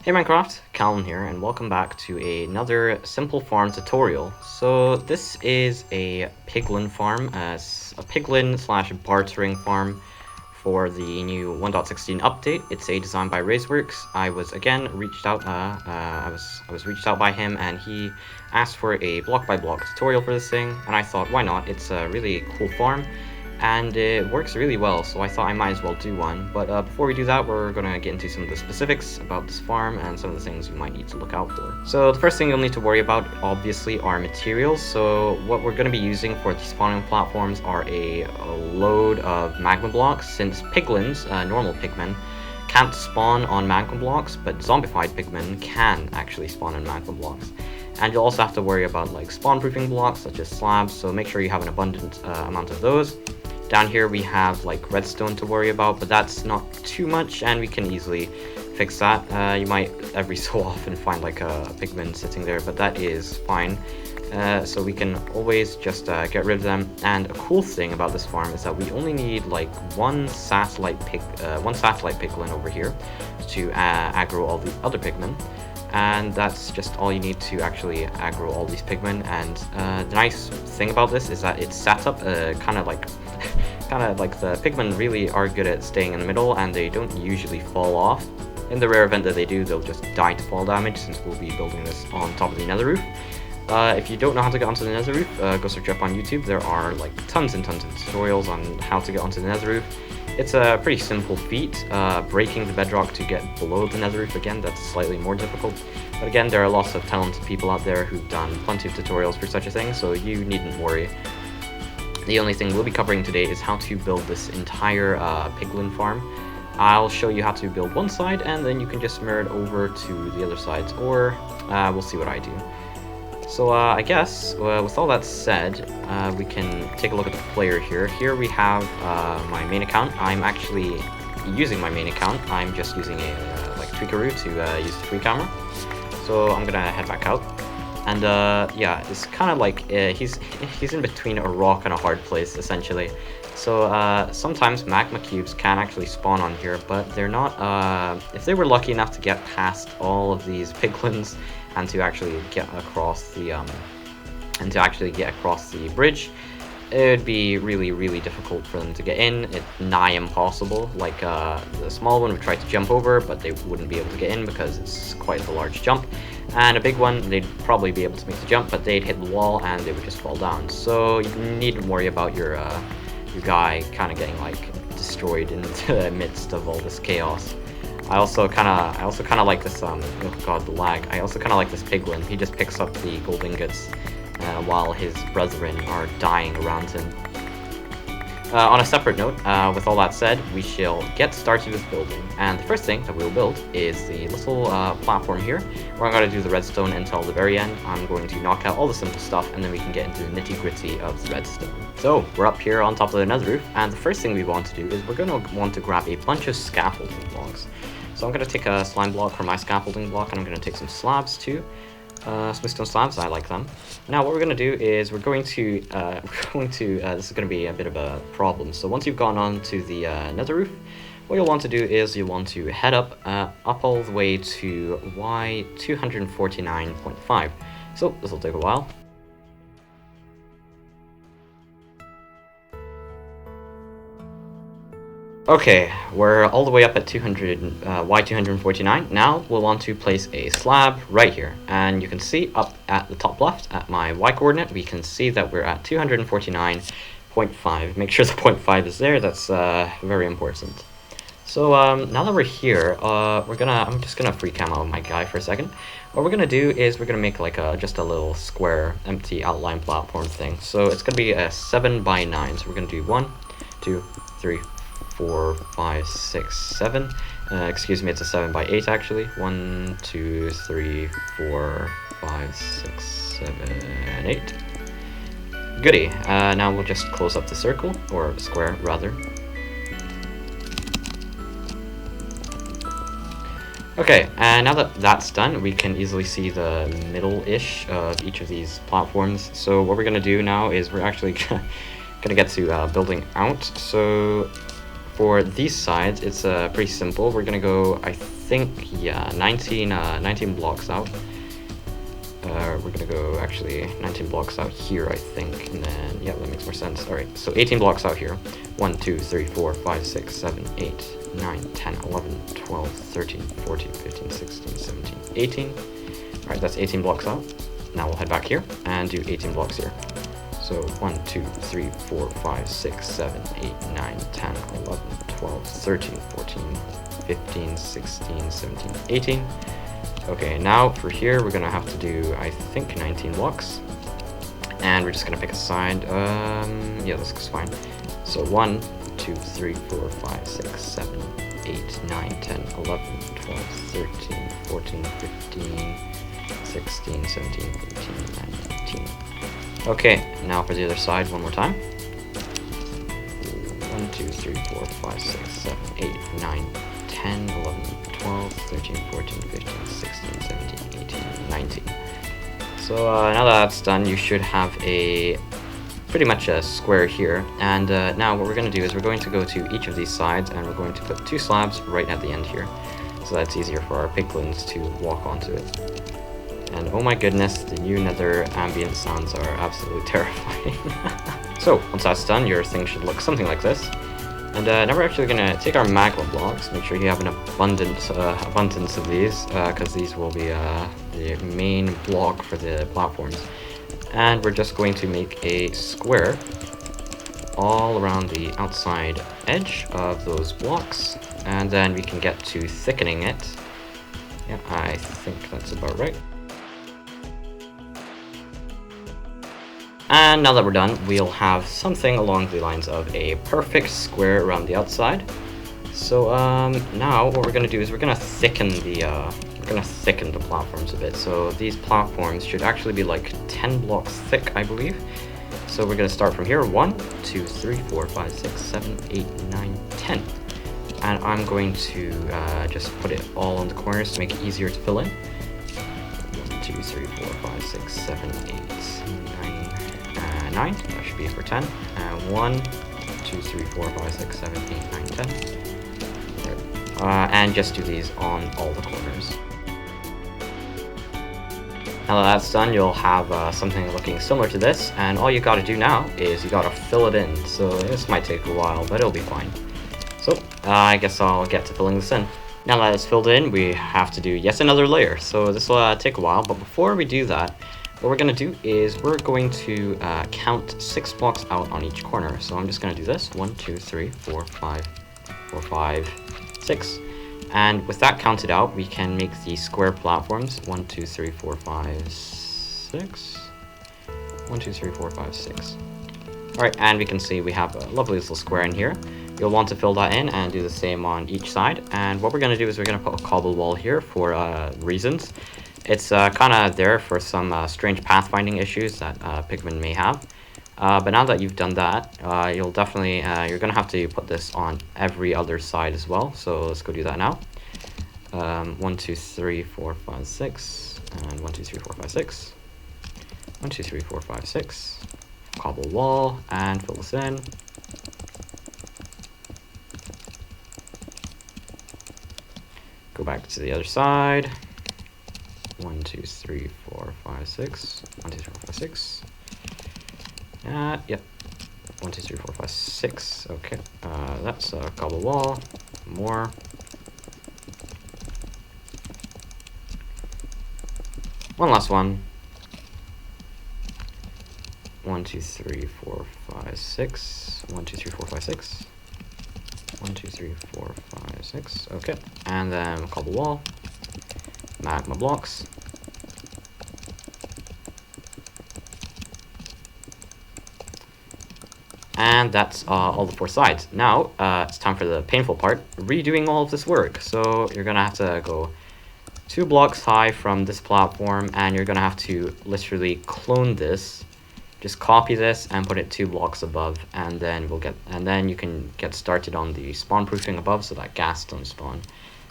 Hey Minecraft, Calvin here, and welcome back to another simple farm tutorial. So this is a piglin farm, a piglin slash bartering farm for the new 1.16 update. It's a design by Razeworks. I was again reached out. I was reached out by him, and he asked for a block by block tutorial for this thing, and I thought, why not? It's a really cool farm and it works really well, so I thought I might as well do one. But before we do that, we're going to get into some of the specifics about this farm and some of the things you might need to look out for. So the first thing you'll need to worry about, obviously, are materials. So what we're going to be using for the spawning platforms are a load of magma blocks, since piglins, normal pigmen, can't spawn on magma blocks, but zombified pigmen can actually spawn on magma blocks. And you'll also have to worry about like spawn proofing blocks such as slabs, so make sure you have an abundant amount of those. Down here we have like redstone to worry about, but that's not too much and we can easily fix that. You might every so often find like a pigman sitting there, but that is fine. So we can always just get rid of them. And a cool thing about this farm is that we only need like one satellite piglin over here to aggro all the other pigmen. And that's just all you need to actually aggro all these pigmen. And the nice thing about this is that it's set up kind of like the pigmen really are good at staying in the middle, and they don't usually fall off. In the rare event that they do, they'll just die to fall damage, since we'll be building this on top of the nether roof. If you don't know how to get onto the nether roof, go search up on YouTube. There are like tons and tons of tutorials on how to get onto the nether roof. It's a pretty simple feat. Breaking the bedrock to get below the nether roof, again, that's slightly more difficult. But again, there are lots of talented people out there who've done plenty of tutorials for such a thing, so you needn't worry. The only thing we'll be covering today is how to build this entire piglin farm. I'll show you how to build one side, and then you can just mirror it over to the other sides, or we'll see what I do. So I guess, with all that said, we can take a look at the player here. Here we have my main account. I'm actually using my main account. I'm just using a like tweakeroo to use the free camera. So I'm gonna head back out. And yeah, it's kind of like he's in between a rock and a hard place, essentially. So sometimes magma cubes can actually spawn on here, but they're not. If they were lucky enough to get past all of these piglins and to actually get across the bridge, it would be really difficult for them to get in. It's nigh impossible. Like the small one would try to jump over, but they wouldn't be able to get in because it's quite a large jump. And a big one, they'd probably be able to make the jump, but they'd hit the wall and they would just fall down. So you needn't worry about your guy kind of getting like destroyed in the midst of all this chaos. I also kind of like this. Oh god, the lag. I also kind of like this piglin. He just picks up the gold ingots while his brethren are dying around him. On a separate note, with all that said, we shall get started with building. And the first thing that we'll build is the little platform here, where I'm going to do the redstone until the very end. I'm going to knock out all the simple stuff, and then we can get into the nitty-gritty of the redstone. So, we're up here on top of the nether roof, and the first thing we want to do is we're going to want to grab a bunch of scaffolding blocks. So I'm going to take a slime block for my scaffolding block, and I'm going to take some slabs too. Smoothstone slabs, I like them. Now what we're going to do is this is going to be a bit of a problem. So once you've gone on to the nether roof, what you'll want to do is you'll want to head up all the way to Y249.5. So this will take a while. Okay, we're all the way up at Y249. Now we'll want to place a slab right here. And you can see up at the top left at my Y coordinate, we can see that we're at 249.5. Make sure the 0.5 is there, that's very important. So now that we're here, I'm just gonna free cam out my guy for a second. What we're gonna do is we're gonna make like just a little square empty outline platform thing. So it's gonna be a 7x9. So we're gonna do 1, 2, 3, 4, 5, 6, 7. Excuse me, it's a 7x8 actually. 1, 2, 3, 4, 5, 6, 7, 8. Goody. Now we'll just close up the circle, or square rather. Okay, and now that that's done, we can easily see the middle-ish of each of these platforms. So what we're going to do now is we're actually going to get to building out. So for these sides, it's pretty simple. We're gonna go, I think, yeah, 19 blocks out. We're gonna go actually 19 blocks out here, I think, and then yeah, that makes more sense. All right, so 18 blocks out here. 1, 2, 3, 4, 5, 6, 7, 8, 9, 10, 11, 12, 13, 14, 15, 16, 17, 18. All right, that's 18 blocks out. Now we'll head back here and do 18 blocks here. So 1, 2, 3, 4, 5, 6, 7, 8, 9, 10, 11, 12, 13, 14, 15, 16, 17, 18. Okay, now for here, we're gonna have to do, I think, 19 blocks. And we're just gonna pick a side. Yeah, this is fine. So 1, 2, 3, 4, 5, 6, 7, 8, 9, 10, 11, 12, 13, 14, 15, 16, 17, 18, 19. Okay, now for the other side, one more time. 1, 2, 3, 4, 5, 6, 7, 8, 9, 10, 11, 12, 13, 14, 15, 16, 17, 18, 19. So now that that's done, you should have pretty much a square here. And now what we're going to do is we're going to go to each of these sides and we're going to put 2 slabs right at the end here. So that's easier for our piglins to walk onto it. And oh my goodness, the new nether ambient sounds are absolutely terrifying. So once that's done, your thing should look something like this. And now we're actually going to take our magma blocks, make sure you have an abundance of these, because these will be the main block for the platforms. And we're just going to make a square all around the outside edge of those blocks, and then we can get to thickening it. Yeah, I think that's about right. And now that we're done, we'll have something along the lines of a perfect square around the outside. So now what we're going to do is we're going to thicken the platforms a bit. So these platforms should actually be like 10 blocks thick, I believe. So we're going to start from here. 1, 2, 3, 4, 5, 6, 7, 8, 9, 10. And I'm going to just put it all on the corners to make it easier to fill in. 1, 2, 3, 4, 5, 6, 7, 8, 9. That should be for 10. 1, 2, 3, 4, 5, 6, 7, 8, 9, 10. And just do these on all the corners. Now that that's done, you'll have something looking similar to this, and all you gotta do now is you gotta fill it in. So this might take a while, but it'll be fine. So I guess I'll get to filling this in. Now that it's filled in, we have to do yet another layer. So this will take a while, but before we do that, what we're going to do is we're going to count 6 blocks out on each corner. So I'm just going to do this. 1, 2, 3, 4, 5, 4, 5, 6. And with that counted out, we can make the square platforms. 1, 2, 3, 4, 5, 6. 1, 2, 3, 4, 5, 6. Alright, and we can see we have a lovely little square in here. You'll want to fill that in and do the same on each side. And what we're going to do is we're going to put a cobble wall here for reasons. It's kind of there for some strange pathfinding issues that pigmen may have. But now that you've done that, you'll definitely, you're going to have to put this on every other side as well. So let's go do that now. 1, 2, 3, 4, 5, 6. And 1, 2, 3, 4, 5, 6. 1, 2, 3, 4, 5, 6. Cobble wall and fill this in. Go back to the other side. 1, 2, 3, 4, 5, 6. 1, 2, 3, 4, 5, 6. Yep. 1, 2, 3, 4, 5, 6. Okay. That's a cobble wall. More. One last one. 1, 2, 3, 4, 5, 6. 1, 2, 3, 4, 5, 6. 1, 2, 3, 4, 5, 6. Okay. And then cobble wall. Magma blocks. And that's all the 4 sides. Now, it's time for the painful part, redoing all of this work. So you're gonna have to go 2 blocks high from this platform, and you're gonna have to literally clone this. Just copy this and put it 2 blocks above, and then you can get started on the spawn proofing above so that ghast don't spawn.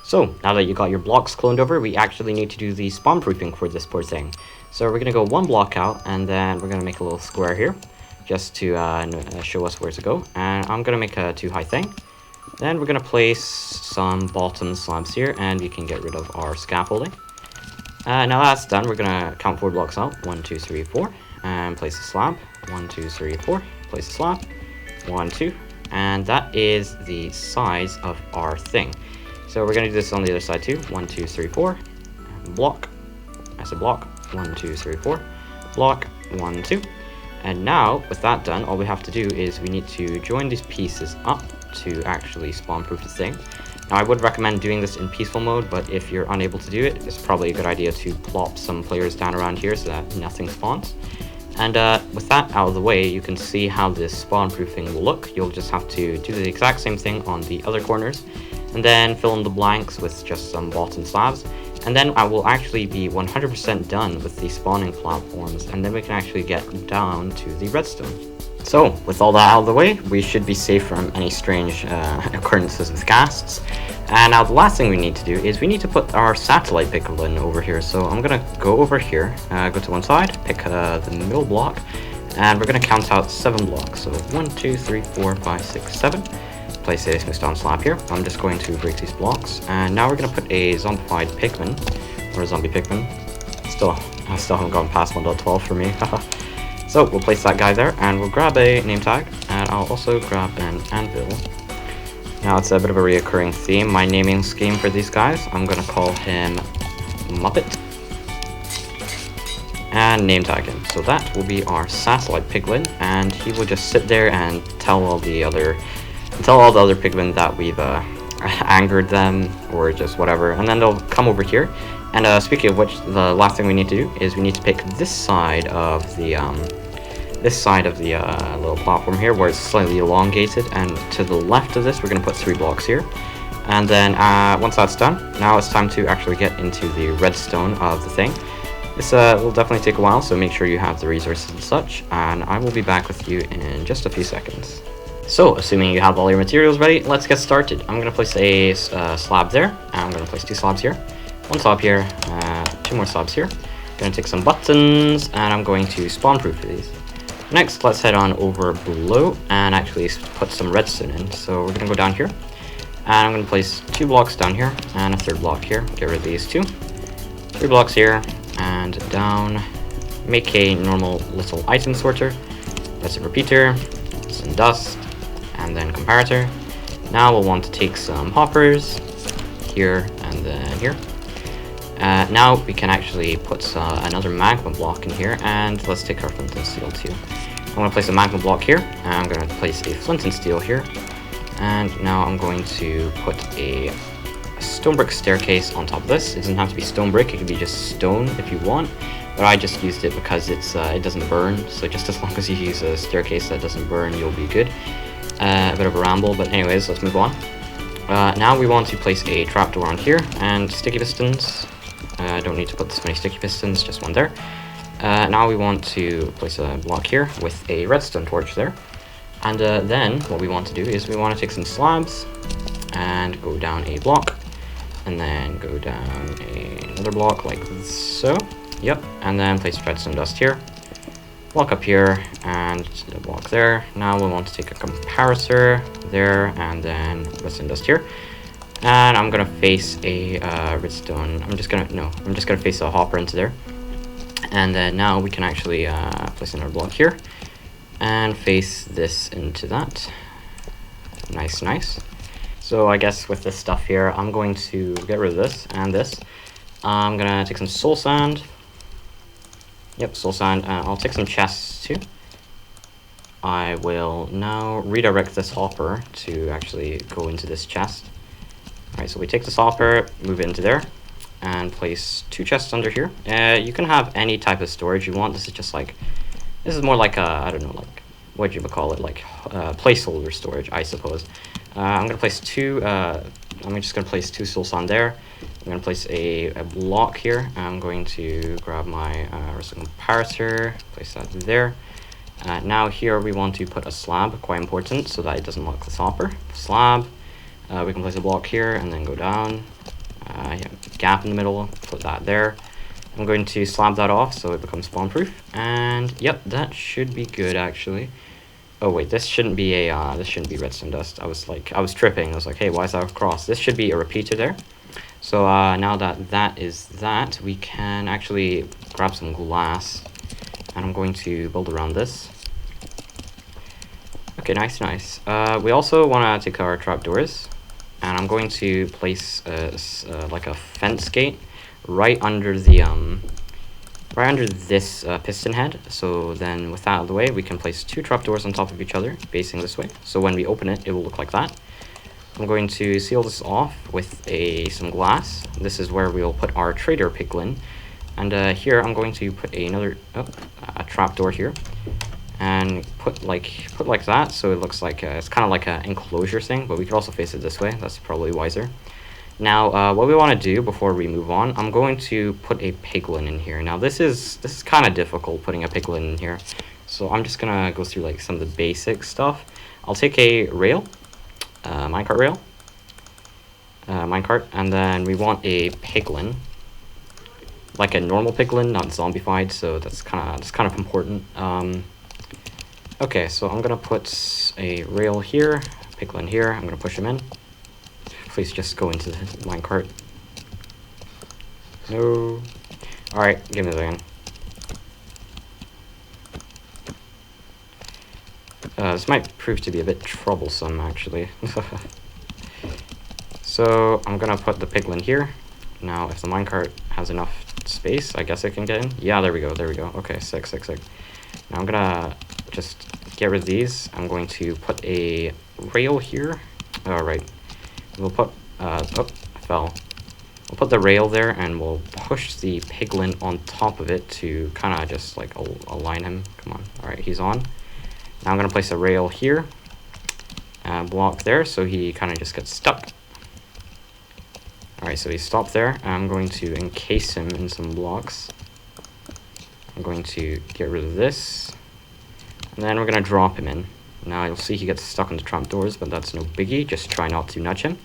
So now that you got your blocks cloned over, we actually need to do the spawn proofing for this poor thing. So we're gonna go 1 block out, and then we're gonna make a little square here, just to show us where to go. And I'm gonna make a 2 high thing. Then we're going to place some bottom slabs here, and we can get rid of our scaffolding. Now that's done, we're going to count 4 blocks out. 1, 2, 3, 4. And place a slab. 1, 2, 3, 4. Place a slab. 1, 2. And that is the size of our thing. So we're going to do this on the other side too. 1, 2, 3, 4. Block. That's a block. 1, 2, 3, 4. Block. 1, 2. And now, with that done, all we have to do is we need to join these pieces up to actually spawn-proof the thing. Now, I would recommend doing this in peaceful mode, but if you're unable to do it, it's probably a good idea to plop some players down around here so that nothing spawns. And with that out of the way, you can see how this spawn-proofing will look. You'll just have to do the exact same thing on the other corners, and then fill in the blanks with just some bottom slabs. And then I will actually be 100% done with the spawning platforms, and then we can actually get down to the redstone. So, with all that out of the way, we should be safe from any strange occurrences with ghasts. And now the last thing we need to do is we need to put our satellite piglin over here. So I'm going to go over here, go to one side, pick the middle block, and we're going to count out 7 blocks. So 1, 2, 3, 4, 5, 6, 7. Place a smooth stone slab here. I'm just going to break these blocks, and now we're going to put a zombified pigman, or a zombie pigman. I still haven't gone past 1.12 for me. So we'll place that guy there, and we'll grab a name tag, and I'll also grab an anvil. Now it's a bit of a reoccurring theme, my naming scheme for these guys. I'm going to call him Muppet, and name tag him. So that will be our satellite piglin, and he will just sit there and tell all the other pigmen that we've angered them or just whatever, and then they'll come over here. And speaking of which, the last thing we need to do is we need to pick this side of the little platform here where it's slightly elongated, and to the left of this we're going to put 3 blocks here. And then once that's done, now it's time to actually get into the redstone of the thing. This will definitely take a while, so make sure you have the resources and such, and I will be back with you in just a few seconds. So, assuming you have all your materials ready, let's get started. I'm going to place a slab there, and I'm going to place 2 slabs here. 1 slab here, 2 more slabs here. I'm going to take some buttons, and I'm going to spawn-proof these. Next, let's head on over below and actually put some redstone in. So we're going to go down here, and I'm going to place 2 blocks down here, and a 3rd block here. Get rid of these 2. 3 blocks here, and down. Make a normal little item sorter. That's a repeater, some dust, and then comparator. Now we'll want to take some hoppers here and then here. Now we can actually put another magma block in here, and let's take our flint and steel too. I'm going to place a magma block here, and I'm going to place a flint and steel here, and now I'm going to put a stone brick staircase on top of this. It doesn't have to be stone brick, it can be just stone if you want, but I just used it because it doesn't burn, so just as long as you use a staircase that doesn't burn, you'll be good. A bit of a ramble, but anyways, let's move on. Now we want to place a trapdoor on here, and sticky pistons. I don't need to put this many sticky pistons, just 1 there. Now we want to place a block here with a redstone torch there. And then what we want to do is we want to take some slabs and go down a block, and then go down another block like so. Yep, and then place redstone dust here. Block up here, and a block there. Now we want to take a comparator there, and then redstone dust here. And I'm gonna face a redstone. I'm just gonna face a hopper into there. And then now we can actually place another block here, and face this into that. Nice, nice. So I guess with this stuff here, I'm going to get rid of this and this. I'm gonna take some soul sand. Yep, soul sand. I'll take some chests too. I will now redirect this hopper to actually go into this chest. Alright, so we take this hopper, move it into there, and place 2 chests under here. You can have any type of storage you want. This is more like a, I don't know, like, what you would call it, like placeholder storage, I suppose. I'm gonna place 2, I'm just gonna place 2 soul sand there. I'm gonna place a block here. I'm going to grab my comparator, place that there. Now here we want to put a slab, quite important, so that it doesn't lock this hopper. Slab. We can place a block here and then go down. Gap in the middle, put that there. I'm going to slab that off so it becomes spawn proof. And yep, that should be good actually. Oh wait, this shouldn't be redstone dust. I was tripping. I was like, hey, why is that a cross? This should be a repeater there. So now that is that, we can actually grab some glass, and I'm going to build around this. Okay, nice. We also want to take our trapdoors, and I'm going to place like a fence gate right under this piston head. So then with that out of the way, we can place two trapdoors on top of each other, facing this way. So when we open it, it will look like that. I'm going to seal this off with some glass. This is where we'll put our trader piglin. And here I'm going to put a trapdoor here, and put like that, so it looks like it's kind of like an enclosure thing, but we could also face it this way. That's probably wiser. Now, what we want to do before we move on, I'm going to put a piglin in here. Now, this is kind of difficult, putting a piglin in here, so I'm just gonna go through like some of the basic stuff. I'll take a rail, minecart rail, minecart, and then we want a piglin, like a normal piglin, not zombified. So that's kind of important. Okay, so I'm gonna put a rail here, piglin here. I'm gonna push him in. Please just go into the minecart. No. All right, give me a second. This might prove to be a bit troublesome, actually. So I'm gonna put the piglin here. Now, if the minecart has enough space, I guess it can get in. Yeah, there we go. Okay, sick. Now I'm gonna just get rid of these. I'm going to put a rail here. All right. We'll put, oh, I fell. We'll put the rail there, and we'll push the piglin on top of it to kind of just like align him. Come on. All right, he's on. Now I'm gonna place a rail here, block there, so he kind of just gets stuck. All right, so he stopped there. I'm going to encase him in some blocks. I'm going to get rid of this, and then we're gonna drop him in. Now you'll see he gets stuck on the trapdoors, but that's no biggie. Just try not to nudge him.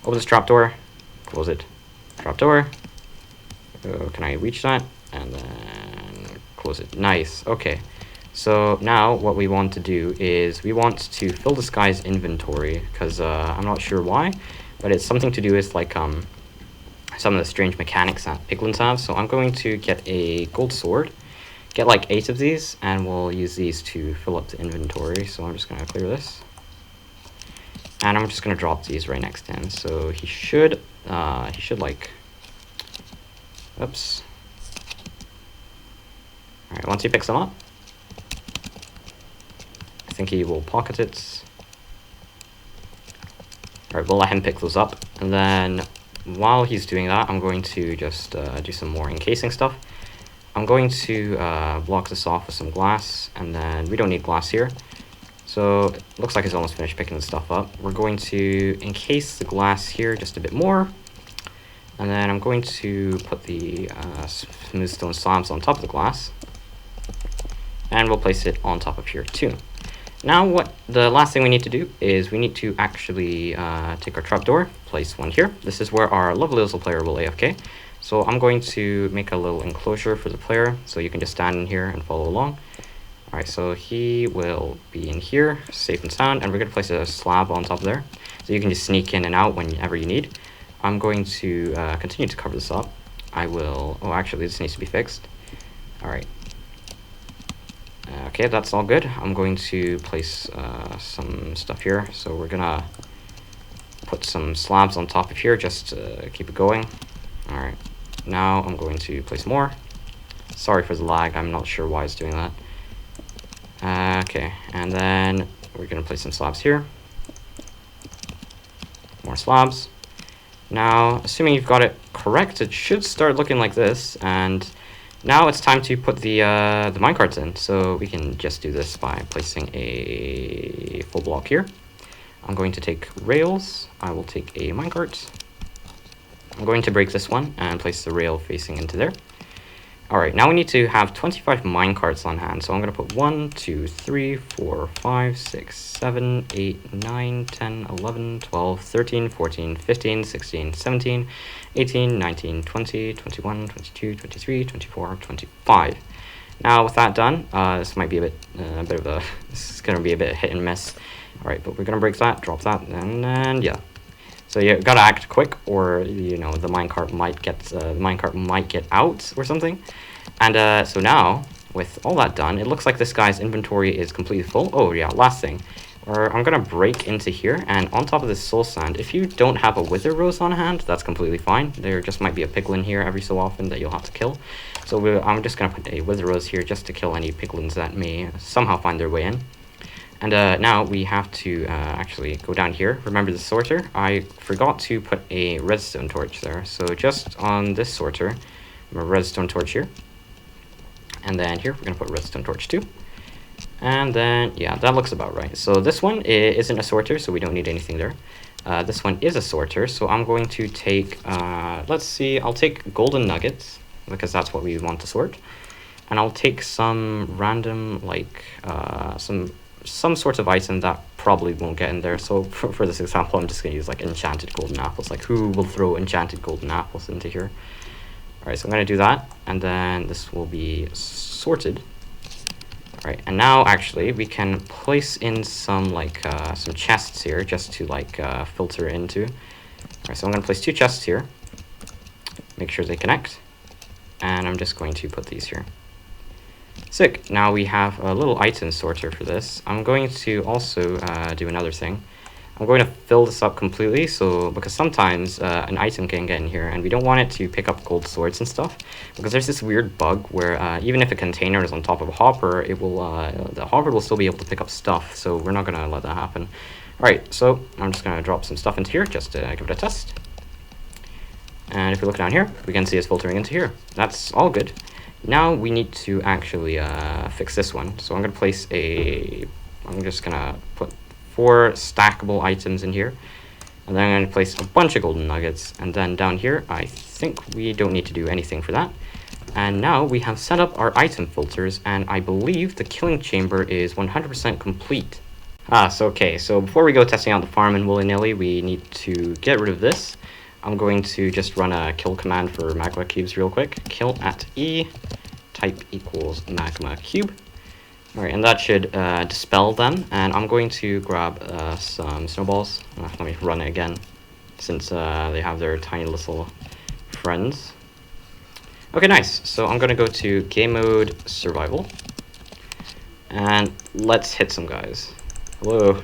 Open this trapdoor, close it. Trapdoor. Oh, can I reach that? And then close it. Nice. Okay. So now what we want to do is we want to fill this guy's inventory, because I'm not sure why, but it's something to do with like some of the strange mechanics that piglins have. So I'm going to get a gold sword. Get like 8 of these, and we'll use these to fill up the inventory. So I'm just gonna clear this, and I'm just gonna drop these right next to him. So he should like, oops. All right, once he picks them up, I think he will pocket it. All right, we'll let him pick those up, and then while he's doing that, I'm going to just do some more encasing stuff. I'm going to block this off with some glass, and then we don't need glass here. So it looks like he's almost finished picking the stuff up. We're going to encase the glass here just a bit more, and then I'm going to put the smooth stone slabs on top of the glass, and we'll place it on top of here too. Now the last thing we need to do is we need to actually take our trapdoor, place one here. This is where our lovely little player will AFK. So I'm going to make a little enclosure for the player, so you can just stand in here and follow along. All right, so he will be in here, safe and sound, and we're gonna place a slab on top there, so you can just sneak in and out whenever you need. I'm going to continue to cover this up. Oh, actually, this needs to be fixed. All right. Okay, that's all good. I'm going to place some stuff here. So we're gonna put some slabs on top of here just to keep it going. All right. Now I'm going to place more. Sorry for the lag. I'm not sure why it's doing that. Okay, and then we're gonna place some slabs here. More slabs. Now, assuming you've got it correct, it should start looking like this. And now it's time to put the minecarts in. So we can just do this by placing a full block here. I'm going to take rails. I will take a minecart. I'm going to break this one and place the rail facing into there. All right, now we need to have 25 minecarts on hand. So I'm going to put 1, 2, 3, 4, 5, 6, 7, 8, 9, 10, 11, 12, 13, 14, 15, 16, 17, 18, 19, 20, 21, 22, 23, 24, 25. Now with that done, this might be a bit of a this is gonna be a bit hit and miss. All right, but we're gonna break that, drop that, and then yeah. So you gotta act quick, or you know the minecart might get out or something. And so now with all that done, it looks like this guy's inventory is completely full. Oh yeah, last thing. Or I'm gonna break into here, and on top of this soul sand, if you don't have a wither rose on hand, that's completely fine. There just might be a piglin here every so often that you'll have to kill. So I'm just gonna put a wither rose here just to kill any piglins that may somehow find their way in. And now we have to actually go down here. Remember the sorter? I forgot to put a redstone torch there. So just on this sorter, a redstone torch here. And then here, we're gonna put redstone torch too. And then, yeah, that looks about right. So this one isn't a sorter, so we don't need anything there. This one is a sorter, so I'm going to take, let's see, I'll take golden nuggets, because that's what we want to sort. And I'll take some random, like, some sort of item that probably won't get in there. So for this example, I'm just going to use, like, enchanted golden apples. Like, who will throw enchanted golden apples into here? Alright, so I'm going to do that, and then this will be sorted. Alright, and now actually we can place in some like some chests here just to like filter into. Alright, so I'm going to place 2 chests here. Make sure they connect. And I'm just going to put these here. Sick. Now we have a little item sorter for this. I'm going to also do another thing. I'm going to fill this up completely, so because sometimes an item can get in here and we don't want it to pick up gold swords and stuff, because there's this weird bug where even if a container is on top of a hopper, it will the hopper will still be able to pick up stuff, so we're not going to let that happen. Alright, so I'm just going to drop some stuff into here just to give it a test. And if we look down here, we can see it's filtering into here. That's all good. Now we need to actually fix this one. So I'm going to place I'm just going to put 4 stackable items in here. And then I'm going to place a bunch of golden nuggets. And then down here, I think we don't need to do anything for that. And now we have set up our item filters, and I believe the killing chamber is 100% complete. Okay, so before we go testing out the farm and willy-nilly, we need to get rid of this. I'm going to just run a kill command for magma cubes real quick. Kill at E, type equals magma cube. Alright, and that should dispel them. And I'm going to grab some snowballs. Let me run it again, since they have their tiny little friends. Okay, nice. So I'm going to go to game mode survival. And let's hit some guys. Hello.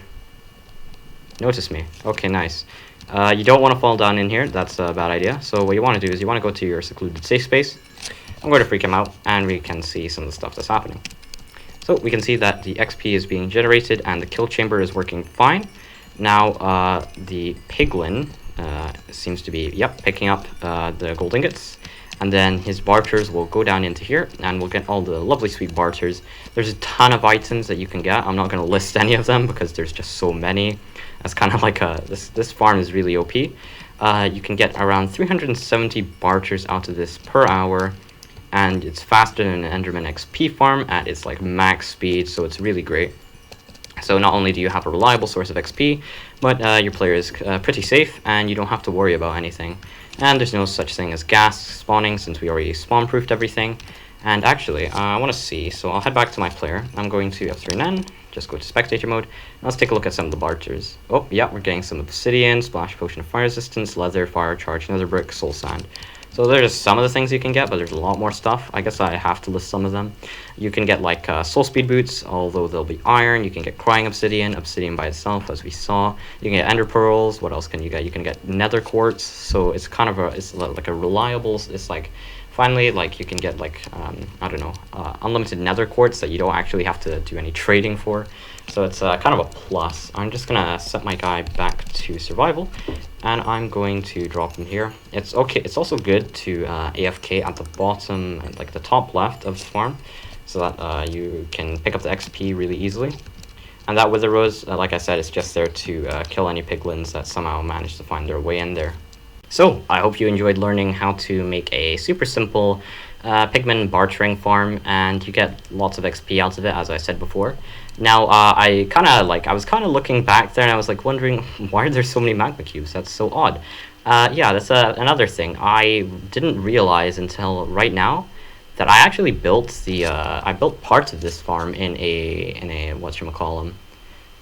Notice me. Okay, nice. You don't want to fall down in here. That's a bad idea. So what you want to do is you want to go to your secluded safe space. I'm going to freak him out, and we can see some of the stuff that's happening. So we can see that the XP is being generated and the kill chamber is working fine. Now the piglin seems to be, picking up the gold ingots. And then his barters will go down into here, and we'll get all the lovely sweet barters. There's a ton of items that you can get. I'm not going to list any of them because there's just so many. That's kind of like this farm is really OP. You can get around 370 barters out of this per hour, and it's faster than an Enderman XP farm at its like max speed, so it's really great. So not only do you have a reliable source of XP, but your player is pretty safe, and you don't have to worry about anything. And there's no such thing as gas spawning, since we already spawn-proofed everything. And actually, I want to see, so I'll head back to my player. I'm going to F3N, just go to spectator mode. Let's take a look at some of the barters. Oh, yeah, we're getting some obsidian, splash potion of fire resistance, leather, fire charge, nether brick, soul sand. So there's some of the things you can get, but there's a lot more stuff. I guess I have to list some of them. You can get like soul speed boots, although they'll be iron. You can get crying obsidian by itself, as we saw. You can get ender pearls. What else can you get? You can get nether quartz. So it's kind of it's like a reliable. It's like finally like you can get like I don't know, unlimited nether quartz that you don't actually have to do any trading for. So it's kind of a plus. I'm just gonna set my guy back to survival, and I'm going to drop him here. It's okay. It's also good to AFK at the bottom, like the top left of the farm, so that you can pick up the XP really easily. And that wither rose, like I said, is just there to kill any piglins that somehow manage to find their way in there. So I hope you enjoyed learning how to make a super simple pigman bartering farm, and you get lots of XP out of it, as I said before. Now I was kind of looking back there, and I was like wondering, why are there so many magma cubes? That's so odd. Yeah, that's another thing I didn't realize until right now, that I actually built I built parts of this farm in a whatchamacallem.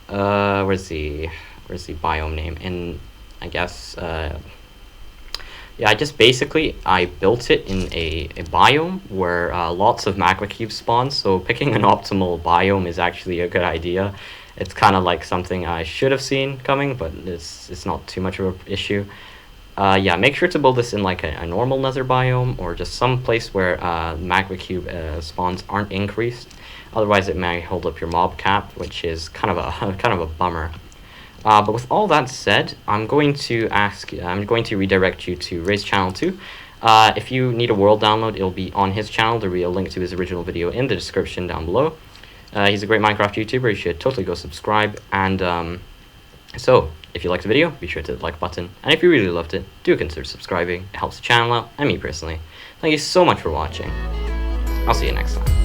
Where's the biome name? In, I guess, yeah, I built it in a biome where lots of magma cubes spawn, so picking an optimal biome is actually a good idea. It's kind of like something I should have seen coming, but it's not too much of an issue. Yeah, make sure to build this in like a normal nether biome, or just some place where magma cube spawns aren't increased. Otherwise, it may hold up your mob cap, which is kind of a kind of a bummer. But with all that said, I'm going to redirect you to Ray's channel too. If you need a world download, it'll be on his channel. There'll be a link to his original video in the description down below. He's a great Minecraft YouTuber. You should totally go subscribe. And so, if you liked the video, be sure to hit the like button. And if you really loved it, do consider subscribing. It helps the channel out and me personally. Thank you so much for watching. I'll see you next time.